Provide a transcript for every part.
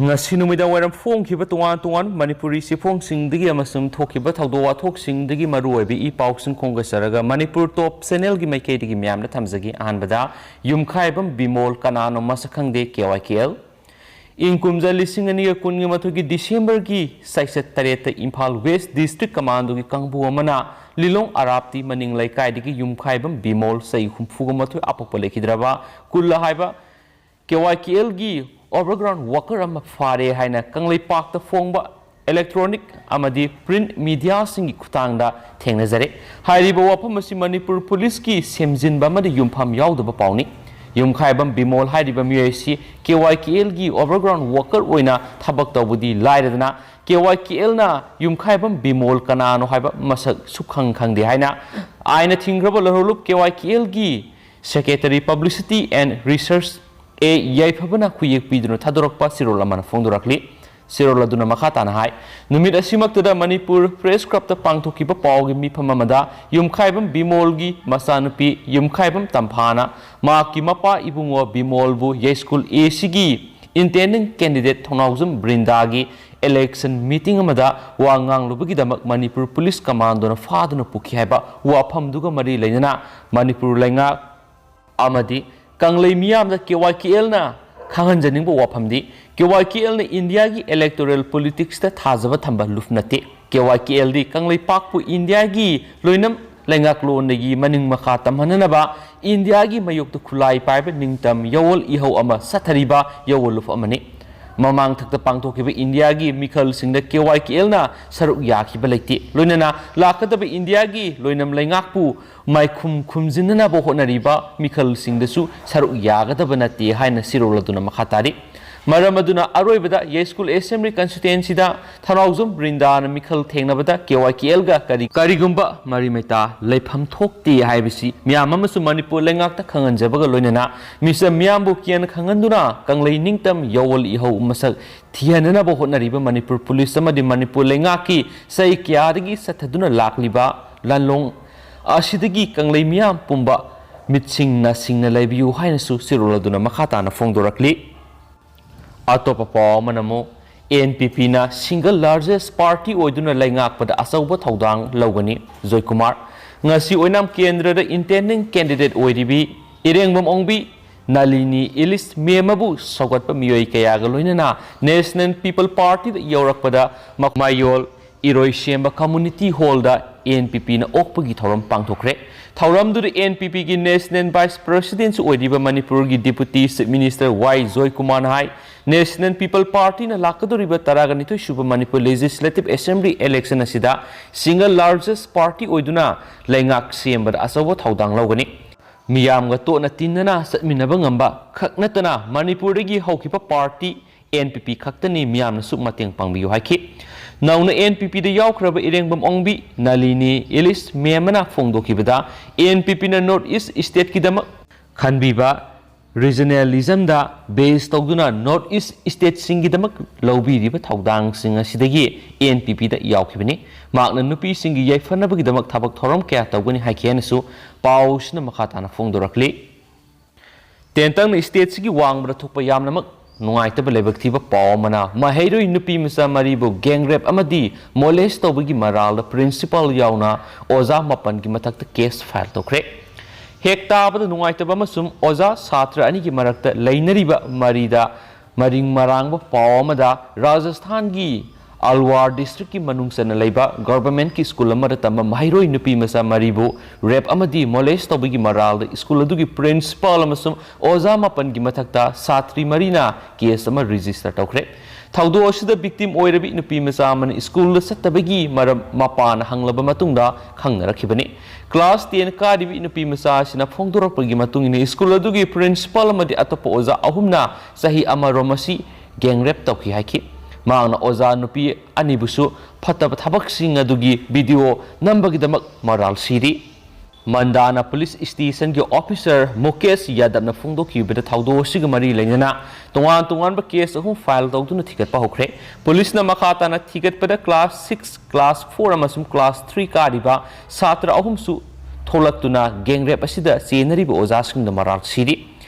ngasi numidang wairam phongkhiba tungan Manipuri sifongsingi amasum thokhiba thawdo wathoksingi maruoibi I pauksin khongasaraga Manipur top channel gi maikeidigi myamna thamjagi ahanbada yumkhaibam Bimol kanano masakhangde KYKL inkumja lisingani kungi mathugi December gi saisat tareta Imphal West District Commando gi kangbu amana Lilong Arapti maning laikai yumkhaibam Bimol sai humfuga mathu apokpa lekhidraba kulla haiba KYKL gi overground worker ama fare haina kanglei park ta fongba electronic amadi print media singi khutangda thengnajare hairiba wafam asi Manipur police ki semjinba amadi yumpham yaudaba pauni yumkhaibam Bimol hairiba miyasi KYKL gi overground worker oina thabak tawbudi lairadana KYKL na yumkhaibam Bimol kanano haiba masak sukhang khangde haina aina thingraba loholup KYKL gi secretary publicity and research yaifabana khuyek piduna thadorokpa sirola mana phongdorakli sirola duna makhatana hai numit asimaktada Manipur press club ta pangthokiba pawgi mifamamada yumkhaibam Bimol gi masanupi yumkhaibam tamphana maki mapa ibungo Bimol bu ye school AC gi intending candidate thonauzum Brinda gi election meeting amada wangang lubagi damak Manipur police commando na faduna pukhi haiba wafam duga mari leinana Manipur lenga amadi kanglei miyam da KYKL na khanganjaning bo wafamdi KYKL na India gi electoral politics ta thajaba thamba lufnate KYKL di kanglei pak pu India gi loinam lengak lon gi maning makha tamhanaba India gi mayok tu khulai paiba ningtam yawol ihau ama sathariba yawol luf amani mamang thakta pangthokiba India gi mikhal singda KYKL na saruk yakhiba leiti loinana lakadaba India gi loinam lengak pu maikhum khumjinna bo honariba mikhal singdasu saruk yagadaba nati haina siroladuna makhatari maramaduna aroibada ye school assembly constituency da thanauzum Brindan mikhal thengnabada KYKL ga karigumba marimeta lepham thokti haibisi miyam amasu Manipur lengak ta khanganjabaga loinana misa miyambu kian khanganduna kanglei ningtam yawol ihau masak thianana bo honariba Manipur police amadi Manipur lengaki sai kyadagi sathaduna lakliba lanlong asidagi kanglei miyam pumba mitsingna singna laibiu hainasu siroladuna makhatana phongdorakli Atopa paw manamo NPP na single largest party oiduna laingak pada asauba thaudang lawgani Joy Kumar ngasi oinam kendra da intending candidate oiribi irengbam ongbi Nalini Ilis memabu sogatpa miyoi kayaga loinana National People Party da yaurakpada makmayol Iroi Shemba Community Hall da NPP na okpagi thoram pangthokre thoram du NPP gi National Vice President oiriba Manipur gi Deputy Chief Minister Y Joy Kumar hai National People Party na lakadoriba taraganito shuba Manipur Legislative Assembly election asida single largest party oiduna laingak semba asawa thaudang lawgani miyamga to na tinna satminaba ngamba khaknatana Manipur gi haukipa party NPP khaktani miyamna su mateng pangbiyu haiki nauna NPP da yaukraba irengbam ongbi Nalini Ilis memana phongdokibada NPP na North East State kidama khanbiba regionalism da base tawduna North East State singidamak lawbiriba thaudang singa sidagi NPP da yaukibani makna nupi singi yaifanabagi thabak thoram kya tawgani haikhenasu pausna makhatana phongdorakli tentang state sigi wangbra thukpa yamnamak nungaitaba lebaktiba pawmana maheiroi nupi misa maribu gang rape amadi molest tawbagi maral da principal yauna oza mapan gi mathakta case file tokre hekta bada nungaitaba masum oza satra ani gi marakta leinariba marida maring marangba pawmada Rajasthan gi Alwar district ki manungsana leiba government ki school amada tamba mahairoi nupi masa maribu rape amadi molest tawbagi maral da school adugi principal amasum oza mapan gi mathakta satri marina case ama register tawkre thawdo asida victim oirabi nupi masa man school satabagi maram mapana hanglaba matungda khangnarakibani class 10 kadibi nupi masa sina phongdorakpagi matungini school adugi principal amadi atopa oza ahumna sahi ama romasi gang rape tawki haiki maangna oza nupi anibusu phataba thabaksing adugi video nambagidamak maral siri Mandana Police Station ki officer Mukesh Yadav na phongdokibada thawdo siga mari leinana tongan ba case ahum file tawduna thigatpa hokre police na makhata na thigatpada class 6 class 4 amasum class 3 kariba satra ahum su tholak tuna gang rape asida senari ba oza sing da maral siri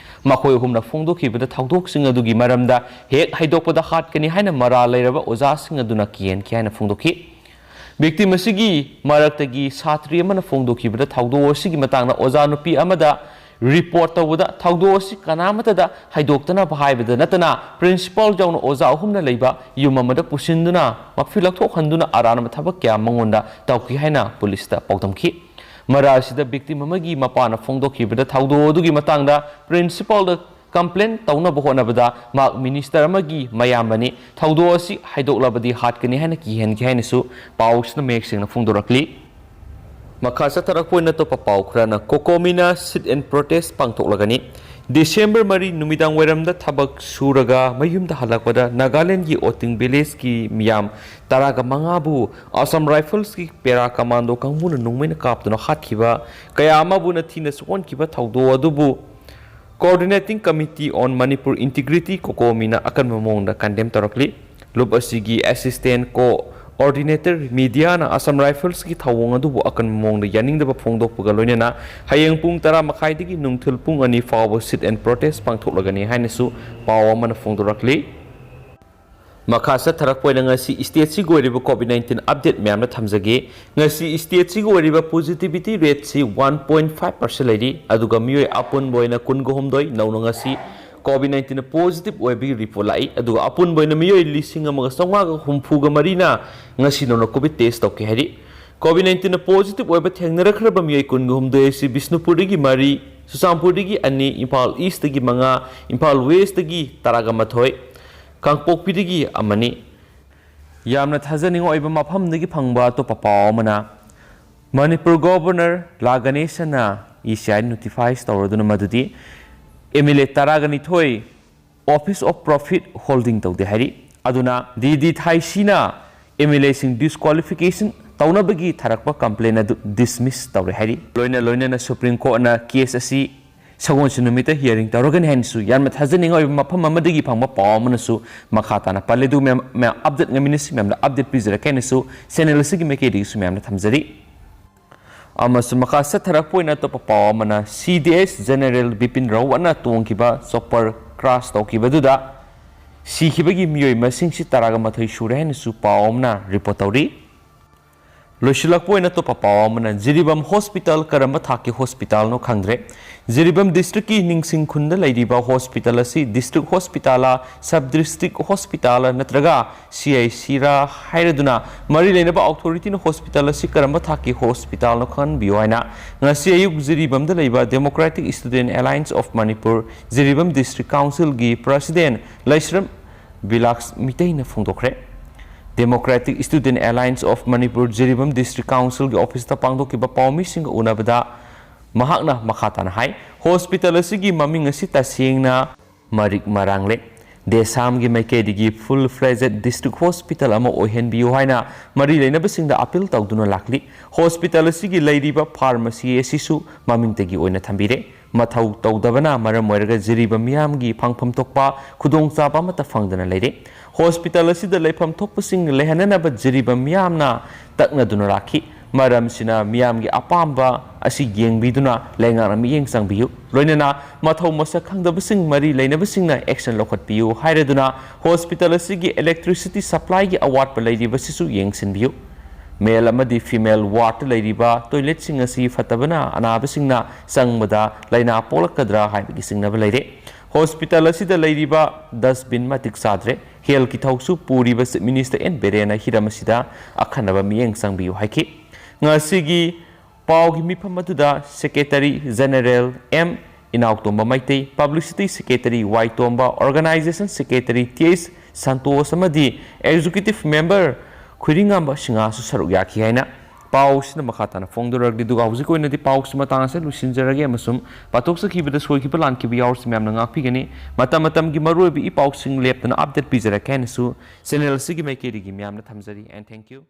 ꯃꯈꯣꯏ ꯑꯍꯨꯝꯅ ꯐꯣꯡꯗꯣꯛꯈꯤꯕꯗ ꯊꯧꯗꯣꯛꯁꯤꯡ ꯑꯗꯨꯒꯤ ꯃꯔꯝꯗ ꯍꯦꯛ ꯍꯥꯏꯗꯣꯛꯄꯗ ꯍꯥꯠꯀꯅꯤ ꯍꯥꯏꯅ ꯃꯔꯥꯜ ꯂꯩꯔꯕ ꯑꯣꯖꯥꯁꯤꯡ ꯑꯗꯨꯅ ꯀꯤꯍꯟꯈꯤ ꯍꯥꯏꯅ ꯐꯣꯡꯗꯣꯛꯈꯤ꯫ ꯚꯤꯛꯇꯤꯝ ꯑꯁꯤꯒꯤ ꯃꯔꯛꯇꯒꯤ ꯁꯥꯇ꯭ꯔꯤ ꯑꯃꯅ ꯐꯣꯡꯗꯣꯛꯈꯤꯕꯗ ꯊꯧꯗꯣꯛ ꯑꯁꯤꯒꯤ ꯃꯇꯥꯡꯗ ꯑꯣꯖꯥ ꯅꯨꯄꯤ ꯑꯃꯗ ꯔꯤꯄꯣꯔꯠ ꯇꯧꯕꯗ ꯊꯧꯗꯣꯛ ꯑꯁꯤ ꯀꯅꯥꯃꯠꯇꯗ ꯍꯥꯏꯗꯣꯛꯇꯅꯕ ꯍꯥꯏꯕꯗ ꯅꯠꯇꯅ ꯄ꯭ꯔꯤꯟꯁꯤꯄꯥꯜ ꯌꯥꯎꯅ ꯑꯣꯖꯥ ꯑꯍꯨꯝꯅ ꯂꯩꯕ ꯌꯨꯝ ꯑꯃꯗ ꯄꯨꯁꯤꯟꯗꯨꯅ ꯃꯐꯤ ꯂꯧꯊꯣꯛꯍꯟꯗꯨꯅ ꯑꯔꯥꯟꯕ ꯊꯕꯛ ꯀꯌꯥ ꯃꯉꯣꯟꯗ ꯇꯧꯈꯤ ꯍꯥꯏꯅ ꯄꯨꯂꯤꯁꯇ ꯄꯥꯎꯗꯝꯈꯤ꯫ ꯃꯔꯥꯜꯁꯤꯗ ꯚꯤꯛꯇꯤꯝ ꯑꯃꯒꯤ ꯃꯄꯥꯅ ꯐꯣꯡꯗꯣꯛꯈꯤꯕꯗ ꯊꯧꯗꯣꯛ ꯑꯗꯨꯒꯤ ꯃꯇꯥꯡꯗ ꯄ꯭ꯔꯤꯟꯁꯤꯄꯥꯜꯗ ꯀꯝꯄ꯭ꯂꯦꯟ ꯇꯧꯅꯕ ꯍꯣꯠꯅꯕꯗ ꯃꯍꯥꯛ ꯃꯤꯅꯤꯁꯇꯔ ꯑꯃꯒꯤ ꯃꯌꯥꯝꯕꯅꯤ, ꯊꯧꯗꯣꯛ ꯑꯁꯤ ꯍꯥꯏꯗꯣꯛꯂꯕꯗꯤ ꯍꯥꯠꯀꯅꯤ ꯍꯥꯏꯅ ꯀꯤꯍꯟꯈꯤ ꯍꯥꯏꯅꯁꯨ ꯄꯥꯎꯁꯤꯅ ꯃꯌꯦꯛ ꯁꯦꯡꯅ ꯐꯣꯡꯗꯣꯔꯛꯂꯤ꯫ ꯃꯈꯥ ꯆꯠꯊꯔꯛꯄ ꯑꯣꯏꯅ ꯑꯇꯣꯞꯄ ꯄꯥꯎ ꯈꯔꯅ ꯀꯣꯀꯣꯃꯤꯅ ꯁꯤꯠ ꯑꯦꯟ ꯄ꯭ꯔꯣꯇꯦꯁ ꯄꯥꯡꯊꯣꯛꯂꯒꯅꯤ꯫ ꯗꯤꯁꯦꯝꯕꯔ 4 ꯅꯨꯃꯤꯗꯥꯡ ꯋꯥꯏꯔꯝꯗ ꯊꯕꯛ ꯁꯨꯔꯒ ꯃꯌꯨꯝꯗ ꯍꯜꯂꯛꯄꯗ ꯅꯥꯒꯥꯂꯦꯟꯗꯒꯤ ꯑꯣꯇꯤꯡ ꯚꯤꯂꯦꯖꯀꯤ ꯃꯤꯌꯥꯝ 15ꯕꯨ ꯑꯁꯥꯝ ꯔꯥꯏꯐꯜꯁꯀꯤ ꯄꯦꯔꯥ ꯀꯃꯥꯟꯗꯣ ꯀꯥꯡꯕꯨꯅ ꯅꯣꯡꯃꯩꯅ ꯀꯥꯞꯇꯨꯅ ꯍꯥꯠꯈꯤꯕ, ꯀꯌꯥ ꯑꯃꯕꯨꯅ ꯊꯤꯅ ꯁꯣꯛꯍꯟꯈꯤꯕ ꯊꯧꯗꯣꯛ ꯑꯗꯨꯕꯨ ꯀꯣꯑꯣꯔꯗꯤꯅꯦꯇꯤꯡ ꯀꯃꯤꯇꯤ ꯑꯣꯟ ꯃꯅꯤꯄꯨꯔ ꯏꯟꯇꯤꯒ꯭ꯔꯤꯇꯤ ꯀꯣꯀꯣꯃꯤꯅ ꯑꯀꯟꯕ ꯃꯑꯣꯡꯗ ꯀꯟꯗꯦꯝ ꯇꯧꯔꯛꯂꯤ꯫ ꯂꯨꯞ ꯑꯁꯤꯒꯤ ꯑꯦꯁꯤꯁꯇꯦꯟꯠ ꯀꯣꯑꯣꯔꯗꯤꯅꯦꯇꯔ ꯃꯤꯗꯤꯌꯥꯅ ꯑꯁꯥꯝ ꯔꯥꯏꯐꯜꯁꯀꯤ ꯊꯧꯑꯣꯡ ꯑꯗꯨꯕꯨ ꯑꯀꯟꯕ ꯃꯑꯣꯡꯗ ꯌꯥꯅꯤꯡꯗꯕ ꯐꯣꯡꯗꯣꯛꯄꯒ ꯂꯣꯏꯅꯅ ꯍꯌꯦꯡ ꯄꯨꯡ 10:30 ꯅꯨꯡꯊꯤꯜ ꯄꯨꯡ 2 ꯐꯥꯎꯕ ꯁꯤꯠ ꯑꯦꯟ ꯄ꯭ꯔꯣꯇꯦꯁ ꯄꯥꯡꯊꯣꯛꯂꯒꯅꯤ ꯍꯥꯏꯅꯁꯨ ꯄꯥꯎ ꯑꯃꯅ ꯐꯣꯡꯗꯣꯔꯛꯂꯤ꯫ ꯃꯈꯥ ꯆꯠꯊꯔꯛꯄ ꯑꯣꯏꯅ ꯉꯁꯤ ꯁ꯭ꯇꯦꯠꯁꯤꯒꯤ ꯑꯣꯏꯔꯤꯕ ꯀꯣꯚꯤꯗ-19 ꯑꯞꯗꯦꯠ ꯃꯌꯥꯝꯅ ꯊꯝꯖꯒꯦ꯫ ꯉꯁꯤ ꯁ꯭ꯇꯦꯠꯁꯤꯒꯤ ꯑꯣꯏꯔꯤꯕ ꯄꯣꯖꯤꯇꯤꯚꯤꯇꯤ ꯔꯦꯠꯁꯤ 1.5% ꯂꯩꯔꯤ, ꯑꯗꯨꯒ ꯃꯤꯑꯣꯏ ꯑꯄꯨꯟꯕ ꯑꯣꯏꯅ 29 ꯅꯧꯅ ꯉꯁꯤ ꯀꯣꯚꯤꯗ-19 ꯄꯣꯖꯤꯇꯤꯚ ꯑꯣꯏꯕꯒꯤ ꯔꯤꯄꯣꯔꯠ ꯂꯥꯛꯏ, ꯑꯗꯨꯒ ꯑꯄꯨꯟꯕ ꯑꯣꯏꯅ ꯃꯤꯑꯣꯏ 1983ꯅ ꯉꯁꯤ ꯅꯧꯅ ꯀꯣꯚꯤꯗ ꯇꯦꯁ ꯇꯧꯈꯤ ꯍꯥꯏꯔꯤ꯫ ꯀꯣꯚꯤꯗ-19 ꯄꯣꯖꯤꯇꯤꯚ ꯑꯣꯏꯕ ꯊꯦꯡꯅꯔꯛꯈ꯭ꯔꯕ ꯃꯤꯑꯣꯏ 29 ꯑꯁꯤ ꯕꯤꯁꯅꯨꯄꯨꯔꯗꯒꯤ 4, ꯆꯨꯔꯆꯥꯟꯄꯨꯔꯗꯒꯤ 2, ꯏꯝꯐꯥꯜ ꯏꯁꯇꯒꯤ 5, ꯏꯝꯐꯥꯜ ꯋꯦꯁꯇꯒꯤ 11, ꯀꯥꯡꯄꯣꯛꯄꯤꯗꯒꯤ 1ꯅꯤ꯫ ꯌꯥꯝꯅ ꯊꯥꯖꯅꯤꯡꯉꯥꯏ ꯑꯣꯏꯕ ꯃꯐꯝꯗꯒꯤ ꯐꯪꯕ ꯑꯇꯣꯞꯄ ꯄꯥꯎ ꯑꯃꯅ ꯃꯅꯤꯄꯨꯔ ꯒꯣꯚꯔꯅꯔ ꯂꯥ ꯒꯅꯦꯁꯟꯅ ECI ꯅꯣꯇꯤꯐꯥꯏ ꯇꯧꯔꯗꯨꯅ ꯃꯗꯨꯗꯤ MLA 12 office of profit holding ꯇꯧꯗꯦ ꯍꯥꯏꯔꯤ꯫ ꯑꯗꯨꯅ ꯗꯤ ꯊꯥꯏꯁꯤꯅ MLAꯁꯤꯡ ꯗꯤꯁꯀ꯭ꯋꯥꯂꯤꯐꯤꯀꯦꯁꯟ ꯇꯧꯅꯕꯒꯤ ꯊꯥꯔꯛꯄ ꯀꯝꯄ꯭ꯂꯦꯟ ꯑꯗꯨ ꯗꯤꯁꯃꯤꯁ ꯇꯧꯔꯦ ꯍꯥꯏꯔꯤ꯫ ꯂꯣꯏꯅꯅ ꯁꯨꯄ꯭ꯔꯤꯝ ꯀꯣꯔꯠꯅ ꯀꯦꯁ ꯑꯁꯤ ꯁꯒꯣꯜꯁꯦꯟ ꯅꯨꯃꯤꯠꯇ ꯍꯤꯌꯔꯤꯡ ꯇꯧꯔꯒꯅꯤ ꯍꯥꯏꯅꯁꯨ ꯌꯥꯝꯅ ꯊꯥꯖꯅꯤꯡꯉꯥꯏ ꯑꯣꯏꯕ ꯃꯐꯝ ꯑꯃꯗꯒꯤ ꯐꯪꯕ ꯄꯥꯎ ꯑꯃꯅꯁꯨ ꯃꯈꯥ ꯇꯥꯅ ꯄꯜꯂꯤ꯫ ꯑꯗꯨ ꯃꯌꯥꯝ ꯑꯞꯗꯦꯠ ꯉꯝꯃꯤꯟꯅꯁꯤ ꯃꯌꯥꯝꯗ ꯑꯞꯗꯦꯠ ꯄꯤꯖꯔꯛꯀꯦ ꯍꯥꯏꯅꯁꯨ ꯆꯦꯅꯦꯜ ꯑꯁꯤꯒꯤ ꯃꯥꯏꯀꯩꯗꯒꯤꯁꯨ ꯃꯌꯥꯝꯅ ꯊꯝꯖꯔꯤ꯫ ꯑꯃꯁꯨꯡ ꯃꯈꯥ ꯆꯠꯊꯔꯛꯄ ꯑꯣꯏꯅ ꯑꯇꯣꯞꯄ ꯄꯥꯎ ꯑꯃꯅ CDS ꯖꯦꯅꯔꯦꯜ ꯕꯤꯄꯤꯟ ꯔꯥꯋꯠꯅ ꯇꯣꯡꯈꯤꯕ ꯆꯣꯄꯔ ꯀ꯭ꯔꯥꯁ ꯇꯧꯈꯤꯕꯗꯨꯗ ꯁꯤꯈꯤꯕꯒꯤ ꯃꯤꯑꯣꯏ ꯃꯁꯤꯡꯁꯤ 13 ꯁꯨꯔꯦ ꯍꯥꯏꯅꯁꯨ ꯄꯥꯎ ꯑꯃꯅ ꯔꯤꯄꯣꯔꯠ ꯇꯧꯔꯤ꯫ ꯂꯣꯏꯁꯤꯜꯂꯛꯄ ꯑꯣꯏꯅ ꯑꯇꯣꯞꯄ ꯄꯥꯎ ꯑꯃꯅ ꯖꯤꯔꯤꯕꯝ ꯍꯣꯁꯄꯤꯇꯥꯜ ꯀꯔꯝꯕ ꯊꯥꯛꯀꯤ ꯍꯣꯁꯄꯤꯇꯥꯜꯅꯣ ꯈꯪꯗ꯭ꯔꯦ꯫ ꯖꯤꯔꯤꯕꯝ ꯗꯤꯁꯇ꯭ꯔꯤꯛꯀꯤ ꯅꯤꯡꯁꯤꯡ ꯈꯨꯟꯗ ꯂꯩꯔꯤꯕ ꯍꯣꯁꯄꯤꯇꯥꯜ ꯑꯁꯤ ꯗꯤꯁꯇ꯭ꯔꯤꯛ ꯍꯣꯁꯄꯤꯇꯥꯜꯂ, ꯁꯕ ꯗꯤꯁꯇ꯭ꯔꯤꯛ ꯍꯣꯁꯄꯤꯇꯥꯜꯂ ꯅꯠꯇ꯭ꯔꯒ CICꯔ ꯍꯥꯏꯔꯗꯨꯅ ꯃꯔꯤ ꯂꯩꯅꯕ ꯑꯣꯊꯣꯔꯤꯇꯤꯅ ꯍꯣꯁꯄꯤꯇꯥꯜ ꯑꯁꯤ ꯀꯔꯝꯕ ꯊꯥꯛꯀꯤ ꯍꯣꯁꯄꯤꯇꯥꯜꯅꯣ ꯈꯟꯕꯤꯌꯨ ꯍꯥꯏꯅ ꯉꯁꯤ ꯑꯌꯨꯛ ꯖꯤꯔꯤꯕꯝꯗ ꯂꯩꯕ democratic student alliance of Manipur Jiribam district ꯀꯥꯎꯟꯁꯤꯜꯒꯤ ꯄ꯭ꯔꯁꯤꯗꯦꯟꯠ ꯂꯩꯁ꯭ꯔꯝ ꯕꯤꯂꯥꯛꯁ ꯃꯤꯇꯩꯅ ꯐꯣꯡꯗꯣꯛꯈ꯭ꯔꯦ꯫ Democratic student alliance of Manipur Jiribam district ꯀꯥꯎꯟꯁꯤꯜꯒꯤ ꯑꯣꯐꯤꯁꯇ ꯄꯥꯡꯊꯣꯛꯈꯤꯕ ꯄꯥꯎꯃꯤꯁꯤꯡꯒ ꯎꯅꯕꯗ ꯃꯍꯥꯛꯅ ꯃꯈꯥ ꯇꯥꯅ ꯍꯥꯏ, ꯍꯣꯁꯄꯤꯇꯥꯜ ꯑꯁꯤꯒꯤ ꯃꯃꯤꯡ ꯑꯁꯤ ꯇꯁꯦꯡꯅ ꯃꯔꯤꯛ ꯃꯔꯥꯡꯂꯦ꯫ ꯗꯦꯁꯥꯝꯒꯤ ꯃꯥꯏꯀꯩꯗꯒꯤ ꯐꯨꯜ ꯐ꯭ꯂꯦꯖꯦꯗ ꯗꯤꯁꯇ꯭ꯔꯤꯛ ꯍꯣꯁꯄꯤꯇꯥꯜ ꯑꯃ ꯑꯣꯏꯍꯟꯕꯤꯌꯨ ꯍꯥꯏꯅ ꯃꯔꯤ ꯂꯩꯅꯕꯁꯤꯡꯗ ꯑꯄꯤꯜ ꯇꯧꯗꯨꯅ ꯂꯥꯛꯂꯤ꯫ ꯍꯣꯁꯄꯤꯇꯥꯜ ꯑꯁꯤꯒꯤ ꯂꯩꯔꯤꯕ ꯐꯥꯔꯃꯥꯁꯤ ꯑꯁꯤꯁꯨ ꯃꯃꯤꯡꯇꯒꯤ ꯑꯣꯏꯅ ꯊꯝꯕꯤꯔꯦ꯫ ꯃꯊꯧ ꯇꯧꯗꯕꯅ ꯃꯔꯝ ꯑꯣꯏꯔꯒ ꯖꯤꯔꯤꯕꯝ ꯃꯤꯌꯥꯝꯒꯤ ꯐꯪꯐꯝ ꯊꯣꯛꯄ ꯈꯨꯗꯣꯡꯆꯥꯕ ꯑꯃꯠꯇ ꯐꯪꯗꯅ ꯂꯩꯔꯦ꯫ ꯍꯣꯁꯄꯤꯇꯥꯜ ꯑꯁꯤꯗ ꯂꯩꯐꯝ ꯊꯣꯛꯄꯁꯤꯡ ꯂꯩꯍꯟꯅꯅꯕ ꯖꯤꯔꯤꯕꯝ ꯃꯤꯌꯥꯝꯅ ꯇꯛꯅꯗꯨꯅ ꯂꯥꯛꯈꯤ꯫ ꯃꯔꯝꯁꯤꯅ ꯃꯤꯌꯥꯝꯒꯤ ꯑꯄꯥꯝꯕ ꯑꯁꯤ ꯌꯦꯡꯕꯤꯗꯨꯅ ꯂꯩꯉꯥꯛꯅ ꯃꯤꯠꯌꯦꯡ ꯆꯪꯕꯤꯌꯨ, ꯂꯣꯏꯅꯅ ꯃꯊꯧ ꯃꯁꯛ ꯈꯪꯗꯕꯁꯤꯡ ꯃꯔꯤ ꯂꯩꯅꯕꯁꯤꯡꯅ ꯑꯦꯛꯁꯟ ꯂꯧꯈꯠꯄꯤꯌꯨ ꯍꯥꯏꯔꯗꯨꯅ ꯍꯣꯁꯄꯤꯇꯥꯜ ꯑꯁꯤꯒꯤ ꯏꯂꯦꯛꯇ꯭ꯔꯤꯁꯤꯇꯤ ꯁꯄ꯭ꯂꯥꯏꯒꯤ ꯑꯋꯥꯠꯄ ꯂꯩꯔꯤꯕꯁꯤꯁꯨ ꯌꯦꯡꯁꯤꯟꯕꯤꯌꯨ꯫ ꯃꯦꯜ ꯑꯃꯗꯤ ꯐꯤꯃꯦꯜ ꯋꯥꯔꯗꯇ ꯂꯩꯔꯤꯕ ꯇꯣꯏꯂꯦꯠꯁꯤꯡ ꯑꯁꯤ ꯐꯠꯇꯕꯅ ꯑꯅꯥꯕꯁꯤꯡꯅ ꯆꯪꯕꯗ ꯂꯩꯅꯥ ꯄꯣꯛꯂꯛꯀꯗ꯭ꯔꯥ ꯍꯥꯏꯕꯒꯤ ꯆꯤꯡꯅꯕ ꯂꯩꯔꯦ꯫ ꯍꯣꯁꯄꯤꯇꯥꯜ ꯑꯁꯤꯗ ꯂꯩꯔꯤꯕ ꯗꯁꯕꯤꯟ ꯃꯇꯤꯛ ꯆꯥꯗ꯭ꯔꯦ꯫ ꯍꯦꯜꯊꯀꯤ ꯊꯧꯁꯨ ꯄꯨꯔꯤꯕ ꯆꯤꯞ ꯃꯤꯅꯤꯁꯇꯔ ꯑꯦꯟ ꯕꯤꯔꯦꯟꯅ ꯍꯤꯔꯝ ꯑꯁꯤꯗ ꯑꯈꯟꯅꯕ ꯃꯤꯠꯌꯦꯡ ꯆꯪꯕꯤꯌꯨ ꯍꯥꯏꯈꯤ꯫ ꯉꯁꯤꯒꯤ ꯄꯥꯎꯒꯤ ꯃꯤꯐꯝ ꯑꯗꯨꯗ secretary general M. Inaotomba Meitei, publicity secretary Y. Tomba, organisation secretary TH. Santosh ꯑꯃꯗꯤ ꯑꯦꯛꯖꯤꯀ꯭ꯌꯨꯇꯤꯚ ꯃꯦꯝꯕꯔ ꯈꯨꯏꯔꯤꯉꯥꯝꯕ ꯁꯤꯡꯍꯥꯁꯨ ꯁꯔꯨꯛ ꯌꯥꯈꯤ ꯍꯥꯏꯅ ꯄꯥꯎꯁꯤꯅ ꯃꯈꯥ ꯇꯥꯅ ꯐꯣꯡꯗꯣꯔꯛꯂꯤ꯫ ꯑꯗꯨꯒ ꯍꯧꯖꯤꯛ ꯑꯣꯏꯅꯗꯤ ꯄꯥꯎꯁꯤ ꯃꯇꯥꯡ ꯑꯁꯤ ꯂꯣꯏꯁꯤꯟꯖꯔꯒꯦ ꯑꯃꯁꯨꯡ ꯄꯥꯊꯣꯛꯆꯈꯤꯕꯗ ꯁꯣꯏꯈꯤꯕ ꯂꯥꯟꯈꯤꯕ ꯌꯥꯎꯔꯁꯨ ꯃꯌꯥꯝꯅ ꯉꯥꯛꯄꯤꯒꯅꯤ꯫ ꯃꯇꯝꯒꯤ ꯃꯔꯨꯑꯣꯏꯕ ꯏ ꯄꯥꯎꯁꯤꯡ ꯂꯦꯞꯇꯅ ꯑꯞꯗꯦꯠ ꯄꯤꯖꯔꯛꯀꯦ ꯍꯥꯏꯅꯁꯨ ꯆꯦꯅꯦꯜ ꯑꯁꯤꯒꯤ ꯃꯥꯏꯀꯩꯗꯒꯤ ꯃꯌꯥꯝꯅ ꯊꯝꯖꯔꯤ꯫ N thank you.